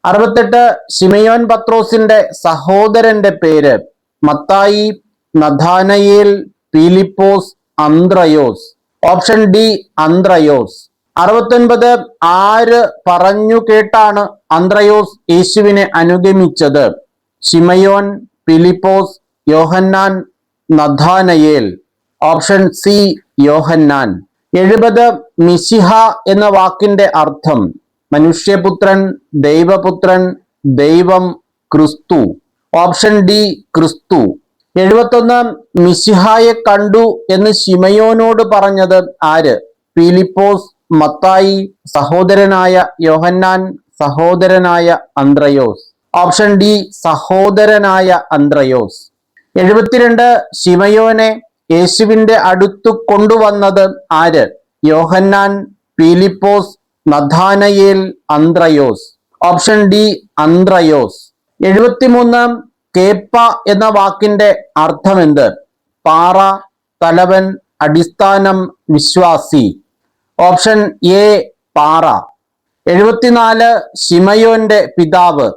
68. ശിമയോൻ പത്രോസിന്റെ സഹോദരന്റെ പേര്? മത്തായി, നഥാനയേൽ, ഫിലിപ്പോസ്, അന്ത്രയോസ്. ഓപ്ഷൻ ഡി അന്ത്രയോസ്. 69. ആര് പറഞ്ഞു കേട്ടാണ് അന്ത്രയോസ് യേശുവിനെ അനുഗമിച്ചത്? ശിമയോൻ, ഫിലിപ്പോസ്, യോഹന്നാൻ, നഥാനയേൽ. ഓപ്ഷൻ സി യോഹന്നാൻ. 70. മിശിഹ എന്ന വാക്കിന്റെ അർത്ഥം? മനുഷ്യപുത്രൻ, ദൈവപുത്രൻ, ദൈവം, ക്രിസ്തു. ഓപ്ഷൻ ഡി ക്രിസ്തു. 71. മിശിഹായെ കണ്ടു എന്ന് ശിമയോനോട് പറഞ്ഞത് ആര്? ഫിലിപ്പോസ്, മത്തായി, സഹോദരനായ യോഹന്നാൻ, സഹോദരനായ അന്ത്രയോസ്. ഓപ്ഷൻ ഡി സഹോദരനായ അന്ത്രയോസ്. 72. ശിമയോനെ യേശുവിന്റെ അടുത്തു കൊണ്ടുവന്നത് ആര്? യോഹന്നാൻ, ഫിലിപ്പോസ്, നഥാനയേൽ, അന്ത്രയോസ്. ഓപ്ഷൻ ഡി അന്ത്രയോസ്. 73. കേപ്പ എന്ന വാക്കിന്റെ അർത്ഥമെന്ത്? പാറ, തലവൻ, അടിസ്ഥാനം, വിശ്വാസി. ഓപ്ഷൻ എ പാറ. 74. ശിമയോന്റെ പിതാവ്?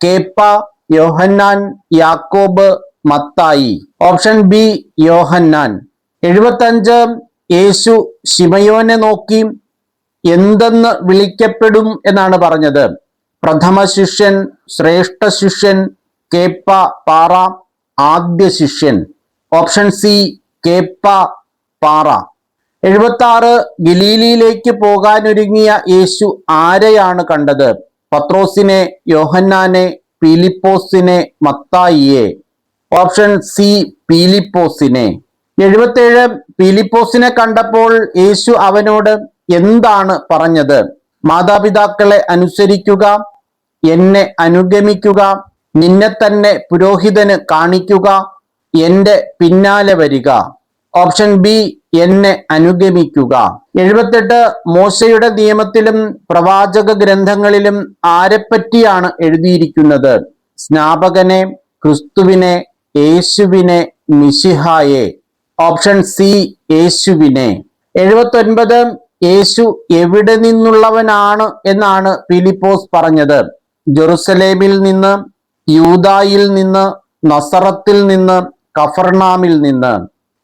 കേപ്പ, യോഹന്നാൻ, യാക്കോബ്, മത്തായി. ഓപ്ഷൻ ബി യോഹന്നാൻ. 75. യേശു ശിമയോനെ നോക്കി എന്തെന്ന് വിളിക്കപ്പെടും എന്നാണ് പറഞ്ഞത്? പ്രഥമ ശിഷ്യൻ, ശ്രേഷ്ഠ ശിഷ്യൻ, കേപ്പ, പാറ, ആദ്യ ശിഷ്യൻ. ഓപ്ഷൻ സി കേപ്പ, പാറ. 76. ഗലീലയിലേക്ക് പോകാനൊരുങ്ങിയ യേശു ആരെയാണ് കണ്ടത്? പത്രോസിനെ, യോഹന്നാനെ, ഫിലിപ്പോസിനെ, മത്തായിയെ. Option C ഫിലിപ്പോസിനെ. 77. ഫിലിപ്പോസിനെ കണ്ടപ്പോൾ യേശു അവനോട് എന്താണ് പറഞ്ഞത്? മാതാപിതാക്കളെ അനുസരിക്കുക, എന്നെ അനുഗമിക്കുക, നിന്നെ തന്നെ പുരോഹിതന് കാണിക്കുക, എന്റെ പിന്നാലെ വരിക. ഓപ്ഷൻ ബി, എന്നെ അനുഗമിക്കുക. 78 മോശയുടെ നിയമത്തിലും പ്രവാചക ഗ്രന്ഥങ്ങളിലും ആരെപ്പറ്റിയാണ് എഴുതിയിരിക്കുന്നത്? സ്നാപകനെ, ക്രിസ്തുവിനെ, യേശുവിനെ, മിശിഹായെ? ഓപ്ഷൻ സി, യേശുവിനെ. 79 യേശു എവിടെ നിന്നുള്ളവനാണ് എന്നാണ് ഫിലിപ്പോസ് പറഞ്ഞത്? ജെറുസലേമിൽ നിന്ന്, യൂദായിൽ നിന്ന്, നസറത്തിൽ നിന്ന്, കഫർനാമിൽ നിന്ന്?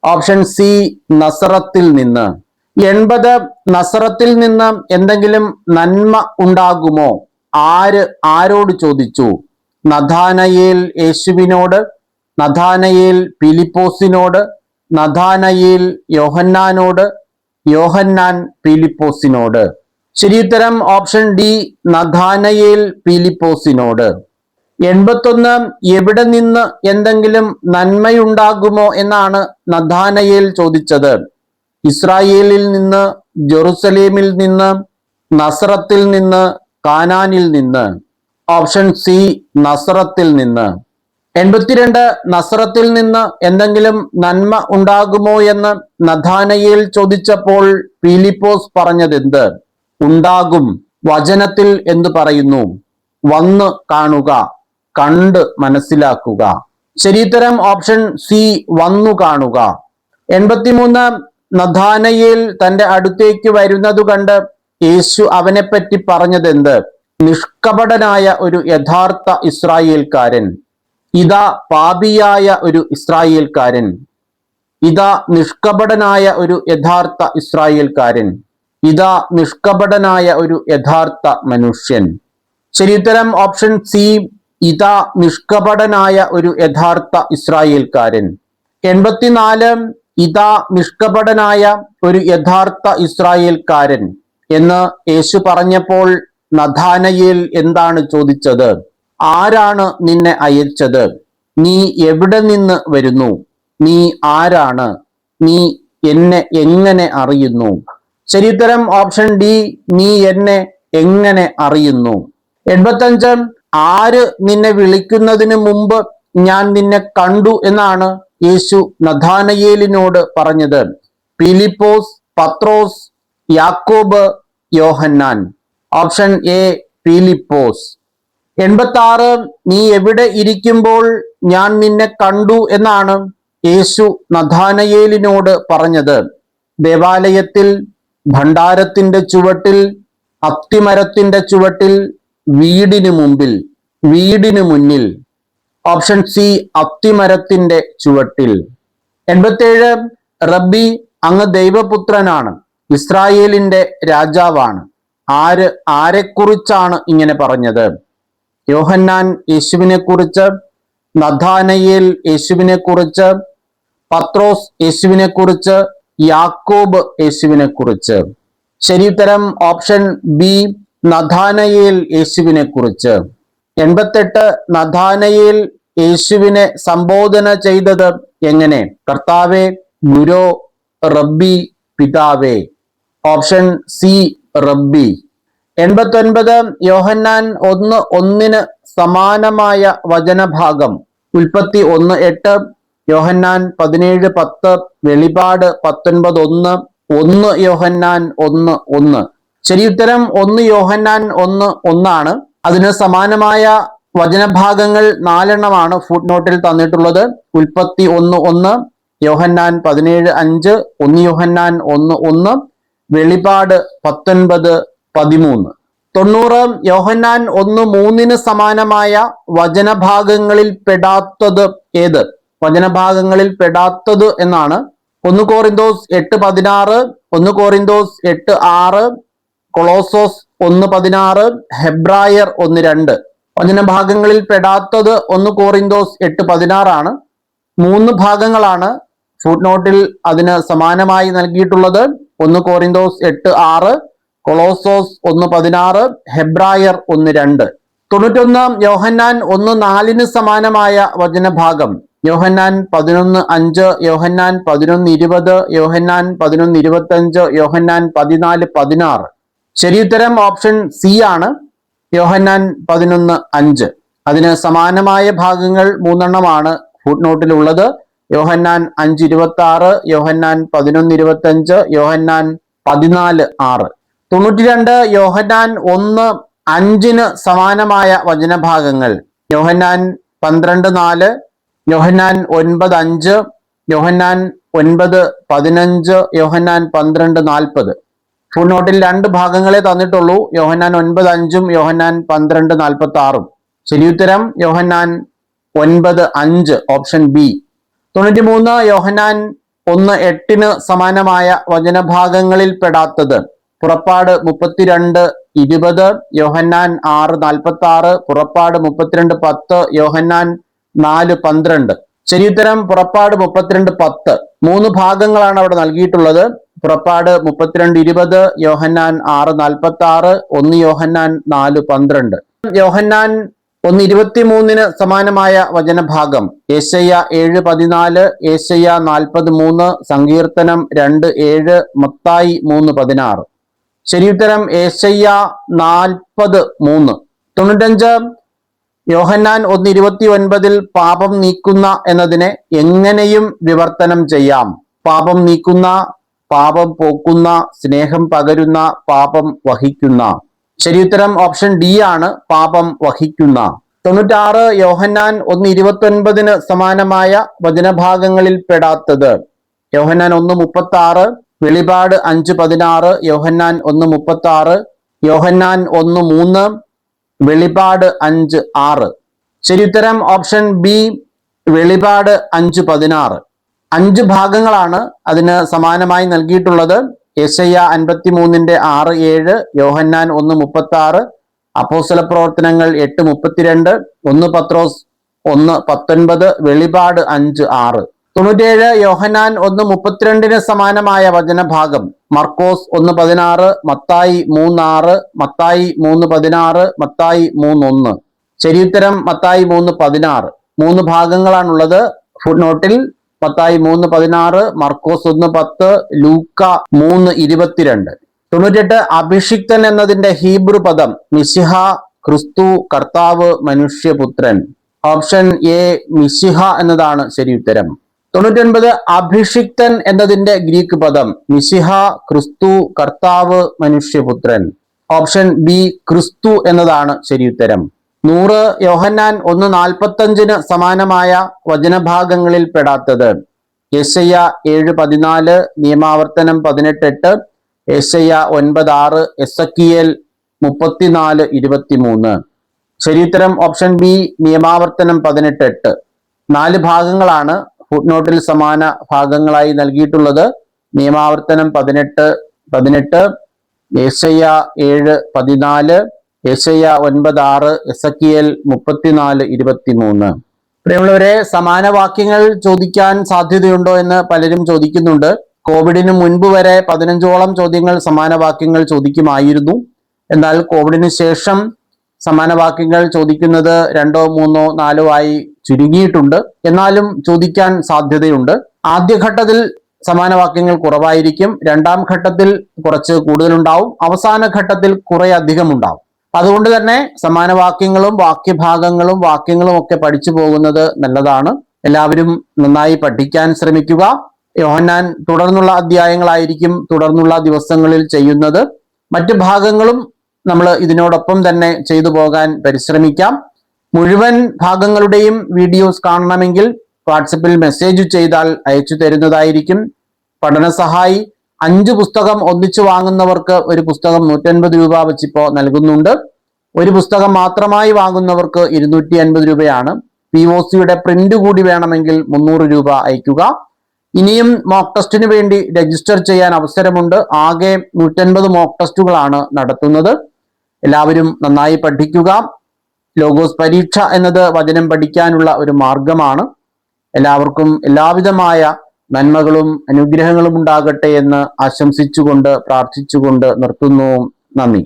ഓപ്ഷൻ സി, നസറത്തിൽ നിന്ന്. 80 നസറത്തിൽ നിന്ന് എന്തെങ്കിലും നന്മ ഉണ്ടാകുമോ? ആരോട് ചോദിച്ചു? നഥാനയേൽ യേശുവിനോട്, നഥാനയേൽ ഫിലിപ്പോസിനോട്, നഥാനയേൽ യോഹന്നാനോട്, യോഹന്നാൻ ഫിലിപ്പോസിനോട്? ശരിയുത്തരം ഓപ്ഷൻ ഡി, നഥാനയേൽ ഫിലിപ്പോസിനോട്. 81 എവിടെ നിന്ന് എന്തെങ്കിലും നന്മയുണ്ടാകുമോ എന്നാണ് നഥാനയേൽ ചോദിച്ചത്? ഇസ്രായേലിൽ നിന്ന്, ജെറുസലേമിൽ നിന്ന്, നസറത്തിൽ നിന്ന്, കാനാനിൽ നിന്ന്? ഓപ്ഷൻ സി, നസറത്തിൽ നിന്ന്. 82 നസറത്തിൽ നിന്ന് എന്തെങ്കിലും നന്മ ഉണ്ടാകുമോ എന്ന് നഥാനയേൽ ചോദിച്ചപ്പോൾ ഫിലിപ്പോസ് പറഞ്ഞതെന്ത്? ഉണ്ടാകും. വചനത്തിൽ എന്തു പറയുന്നു? വന്ന് കാണുക, കണ്ട് മനസ്സിലാക്കുക. ശരിയുത്തരം ഓപ്ഷൻ സി, വന്നു കാണുക. 83 നഥാനയേൽ തന്റെ അടുത്തേക്ക് വരുന്നതു കണ്ട് യേശു അവനെപ്പറ്റി പറഞ്ഞതെന്ത്? നിഷ്കപടനായ ഒരു യഥാർത്ഥ ഇസ്രായേൽക്കാരൻ. ഇതാ പാപിയായ ഒരു ഇസ്രായേൽക്കാരൻ. ഇതാ നിഷ്കപടനായ ഒരു യഥാർത്ഥ ഇസ്രായേൽക്കാരൻ. ഇതാ നിഷ്കപടനായ ഒരു യഥാർത്ഥ മനുഷ്യൻ. ശരിയുത്തരം ഓപ്ഷൻ സി, ഇതാ നിഷ്കപടനായ ഒരു യഥാർത്ഥ ഇസ്രായേൽക്കാരൻ. 84 ഇതാ നിഷ്കപടനായ ഒരു യഥാർത്ഥ ഇസ്രായേൽക്കാരൻ എന്ന് യേശു പറഞ്ഞപ്പോൾ നഥാനയേൽ എന്താണ് ചോദിച്ചത്? ആരാണ് നിന്നെ അയച്ചത്? നീ എവിടെ നിന്ന് വരുന്നു? നീ ആരാണ്? നീ എന്നെ എങ്ങനെ അറിയുന്നു? ശരിയുത്തരം ഓപ്ഷൻ ഡി, നീ എന്നെ എങ്ങനെ അറിയുന്നു. 85 ആര് നിന്നെ വിളിക്കുന്നതിന് മുമ്പ് ഞാൻ നിന്നെ കണ്ടു എന്നാണ് യേശു നഥാനയേലിനോട് പറഞ്ഞത്? ഫിലിപ്പോസ്, പത്രോസ്, യാക്കോബ്, യോഹന്നാൻ? Option A, Philipose. 86 നീ എവിടെ ഇരിക്കുമ്പോൾ ഞാൻ നിന്നെ കണ്ടു എന്നാണ് യേശു നഥാനയേലിനോട് പറഞ്ഞത്? ദേവാലയത്തിൽ, ഭണ്ഡാരത്തിന്റെ ചുവട്ടിൽ, അത്തിമരത്തിന്റെ ചുവട്ടിൽ, വീടിനു മുമ്പിൽ, വീടിനു മുന്നിൽ? ഓപ്ഷൻ സി, അത്തിമരത്തിന്റെ ചുവട്ടിൽ. 87 റബ്ബി, അങ്ങ് ദൈവപുത്രനാണ്, ഇസ്രായേലിന്റെ രാജാവാണ്. ആരെക്കുറിച്ചാണ് ഇങ്ങനെ പറഞ്ഞത്? യോഹന്നാൻ യേശുവിനെ കുറിച്ച്, നഥാനയേൽ യേശുവിനെ കുറിച്ച്, പത്രോസ് യേശുവിനെ കുറിച്ച്, യാക്കോബ് യേശുവിനെ കുറിച്ച്? ശരിയുത്തരം ഓപ്ഷൻ ബി, നഥാനയേൽ യേശുവിനെ കുറിച്ച്. 88 നഥാനയേൽ യേശുവിനെ സംബോധന ചെയ്തത് എങ്ങനെ? കർത്താവേ, ഗുരോ, റബ്ബി, പിതാവേ? ഓപ്ഷൻ സി, റബ്ബി. 89 യോഹന്നാൻ 1:1 സമാനമായ വചനഭാഗം. ഉൽപ്പത്തി 1:8, യോഹന്നാൻ 17:10, വെളിപാട് 19:1, 1 യോഹന്നാൻ 1:1. ശരിയുത്തരം 1 യോഹന്നാൻ 1:1 അതിന് സമാനമായ വചനഭാഗങ്ങൾ 4 ഫുട് നോട്ടിൽ തന്നിട്ടുള്ളത്. ഉൽപ്പത്തി 1:1, യോഹന്നാൻ 17:5, 1 യോഹന്നാൻ 1:1, വെളിപാട് 19:13. 90 യോഹന്നാൻ 1:3 സമാനമായ വചനഭാഗങ്ങളിൽ പെടാത്തത് ഏത്? വചനഭാഗങ്ങളിൽ പെടാത്തത് എന്നാണ് 1 കോറിന്തോസ് 8:16, 1 കോറിന്തോസ് 8:6, കൊളോസോസ് 1:16, ഹെബ്രായർ 1:2. വചനഭാഗങ്ങളിൽ പെടാത്തത് 1 കോറിന്തോസ് 8:16 3 ഭാഗങ്ങളാണ് ഫുട് നോട്ടിൽ അതിന് സമാനമായി നൽകിയിട്ടുള്ളത്. 1 കോറിന്തോസ് 8:6, കൊളോസോസ് 1:16, ഹെബ്രായർ 1:2. 91 യോഹന്നാൻ 1:4 സമാനമായ വചനഭാഗം. യോഹന്നാൻ 11:5, യോഹന്നാൻ 11:20, യോഹന്നാൻ 11:25, യോഹന്നാൻ 14:16. ശരിയുത്തരം ഓപ്ഷൻ സി ആണ്, യോഹന്നാൻ 11:5. അതിന് സമാനമായ ഭാഗങ്ങൾ 3 ഫുട് നോട്ടിലുള്ളത്. യോഹന്നാൻ 5:26, യോഹന്നാൻ 11:25, യോഹന്നാൻ 14:6. 92 യോഹന്നാൻ 1:5 സമാനമായ വചനഭാഗങ്ങൾ. യോഹന്നാൻ 12:4, യോഹന്നാൻ 9:5, യോഹന്നാൻ 9:15, യോഹന്നാൻ 12:40. ഫുട് നോട്ടിൽ 2 ഭാഗങ്ങളെ തന്നിട്ടുള്ളൂ, യോഹന്നാൻ 9:5, യോഹന്നാൻ 12:46. ശരിയുത്തരം യോഹന്നാൻ 9:5, ഓപ്ഷൻ ബി. 93 യോഹന്നാൻ 1:8 സമാനമായ വചനഭാഗങ്ങളിൽ പെടാത്തത്. പുറപ്പാട് 32:20, യോഹന്നാൻ 6:46, പുറപ്പാട് 32:10, യോഹന്നാൻ 4:12. ശരിയുത്തരം പുറപ്പാട് 32:10. 3 ഭാഗങ്ങളാണ് അവിടെ നൽകിയിട്ടുള്ളത്. പുറപ്പാട് 32:20, യോഹന്നാൻ 6:46, 1 യോഹന്നാൻ 4:12. യോഹന്നാൻ 1:23 സമാനമായ വചനഭാഗം. യെശയ്യാ 7:14, യെശയ്യാ 40:3, സങ്കീർത്തനം 2:7, മത്തായി 3:16. ശരിയുത്തരം യെശയ്യാ 40:3. 95 യോഹന്നാൻ 1:29 പാപം നീക്കുന്ന എന്നതിനെ എങ്ങനെയും വിവർത്തനം ചെയ്യാം? പാപം നീക്കുന്ന, പാപം പോക്കുന്ന, സ്നേഹം പകരുന്ന, പാപം വഹിക്കുന്ന. ശരിയുത്തരം ഓപ്ഷൻ ഡി ആണ്, പാപം വഹിക്കുന്ന. 96 യോഹന്നാൻ 1:29 സമാനമായ വചനഭാഗങ്ങളിൽ പെടാത്തത്. യോഹന്നാൻ 1:36, വെളിപാട് 5:16, യോഹന്നാൻ 1:36, യോഹന്നാൻ 1:3, വെളിപാട് 5:6. ശരിയുത്തരം ഓപ്ഷൻ ബി, വെളിപാട് 5:16. 5 ഭാഗങ്ങളാണ് അതിന് സമാനമായി നൽകിയിട്ടുള്ളത്. യെശയ്യാ 53 6-7, യോഹന്നാൻ 1:36, അപ്പോസ്തല പ്രവർത്തനങ്ങൾ 8:32, 1 പത്രോസ് 1:19, വെളിപാട് 5:6. 97 യോഹന്നാൻ 1:32 സമാനമായ വചനഭാഗം. മർക്കോസ് 1:16, മത്തായി 3:6, മത്തായി 3:16, മത്തായി 3:1. ശരിയുത്തരം മത്തായി 3:16. 3 ഭാഗങ്ങളാണുള്ളത് ഫുട് നോട്ടിൽ. മത്തായി 3:16, മർക്കോസ് 1:10, ലൂക്ക 3:22. 98 അഭിഷിക്തൻ എന്നതിന്റെ ഹീബ്രു പദം. മിശിഹ, ക്രിസ്തു, കർത്താവ്, മനുഷ്യപുത്രൻ. ഓപ്ഷൻ എ, മിശിഹ എന്നതാണ് ശരിയുത്തരം. 99 അഭിഷിക്തൻ എന്നതിന്റെ ഗ്രീക്ക് പദം. മിശിഹ, ക്രിസ്തു, കർത്താവ്, മനുഷ്യപുത്രൻ. ഓപ്ഷൻ ബി, ക്രിസ്തു എന്നതാണ് ശരിയുത്തരം. 100 യോഹന്നാൻ 1:45 സമാനമായ വചനഭാഗങ്ങളിൽ പെടാത്തത്. യെശയ്യാ 7:14, നിയമാവർത്തനം 18:8, യെശയ്യാ 9:6, എസെക്കിയേൽ 34:23. ശരിയുത്തരം ഓപ്ഷൻ ബി, നിയമാവർത്തനം 18:8. 4 ഭാഗങ്ങളാണ് ഫുട് നോട്ടിൽ സമാന ഭാഗങ്ങളായി നൽകിയിട്ടുള്ളത്. നിയമാവർത്തനം 18:18, യെശയ്യാ 7:14, യെശയ്യാ 9:6, എസെക്കിയേൽ 34:23. പ്രിയമുള്ളവരെ, സമാന വാക്യങ്ങൾ ചോദിക്കാൻ സാധ്യതയുണ്ടോ എന്ന് പലരും ചോദിക്കുന്നുണ്ട്. കോവിഡിന് മുൻപ് വരെ 15ഓളം ചോദ്യങ്ങൾ സമാന വാക്യങ്ങൾ ചോദിക്കുമായിരുന്നു. എന്നാൽ കോവിഡിന് ശേഷം സമാന വാക്യങ്ങൾ ചോദിക്കുന്നത് 2, 3, 4 ആയി ചുരുങ്ങിയിട്ടുണ്ട്. എന്നാലും ചോദിക്കാൻ സാധ്യതയുണ്ട്. ആദ്യഘട്ടത്തിൽ സമാന വാക്യങ്ങൾ കുറവായിരിക്കും. 2ാം ഘട്ടത്തിൽ കുറച്ച് കൂടുതലുണ്ടാവും. അവസാന ഘട്ടത്തിൽ കുറെ അധികം ഉണ്ടാവും. അതുകൊണ്ട് തന്നെ സമാന വാക്യങ്ങളും വാക്യഭാഗങ്ങളും വാക്യങ്ങളും ഒക്കെ പഠിച്ചു പോകുന്നത് നല്ലതാണ്. എല്ലാവരും നന്നായി പഠിക്കാൻ ശ്രമിക്കുക. യോഹന്നാൻ തുടർന്നുള്ള അധ്യായങ്ങളായിരിക്കും തുടർന്നുള്ള ദിവസങ്ങളിൽ ചെയ്യുന്നത്. മറ്റു ഭാഗങ്ങളും നമ്മൾ ഇതിനോടൊപ്പം തന്നെ ചെയ്തു പോകാൻ പരിശ്രമിക്കാം. മുഴുവൻ ഭാഗങ്ങളുടെയും വീഡിയോസ് കാണണമെങ്കിൽ വാട്സപ്പിൽ മെസ്സേജ് ചെയ്താൽ അയച്ചു തരുന്നതായിരിക്കും. പഠനസഹായി 5 പുസ്തകം ഒന്നിച്ചു വാങ്ങുന്നവർക്ക് ഒരു പുസ്തകം 150 രൂപ വെച്ചിപ്പോ നൽകുന്നുണ്ട്. ഒരു പുസ്തകം മാത്രമായി വാങ്ങുന്നവർക്ക് 250 രൂപയാണ്. POCയുടെ പ്രിന്റ് കൂടി വേണമെങ്കിൽ 300 രൂപ അയക്കുക. ഇനിയും മോക്ക് ടെസ്റ്റിന് വേണ്ടി രജിസ്റ്റർ ചെയ്യാൻ അവസരമുണ്ട്. ആകെ 150 മോക്ക് ടെസ്റ്റുകളാണ് നടത്തുന്നത്. എല്ലാവരും നന്നായി പഠിക്കുക. ലോഗോസ് പരീക്ഷ എന്നത് വചനം പഠിക്കാനുള്ള ഒരു മാർഗമാണ്. എല്ലാവർക്കും എല്ലാവിധമായ നന്മകളും അനുഗ്രഹങ്ങളും ഉണ്ടാകട്ടെ എന്ന് ആശംസിച്ചുകൊണ്ട് പ്രാർത്ഥിച്ചുകൊണ്ട് നിർത്തുന്നു. നന്ദി.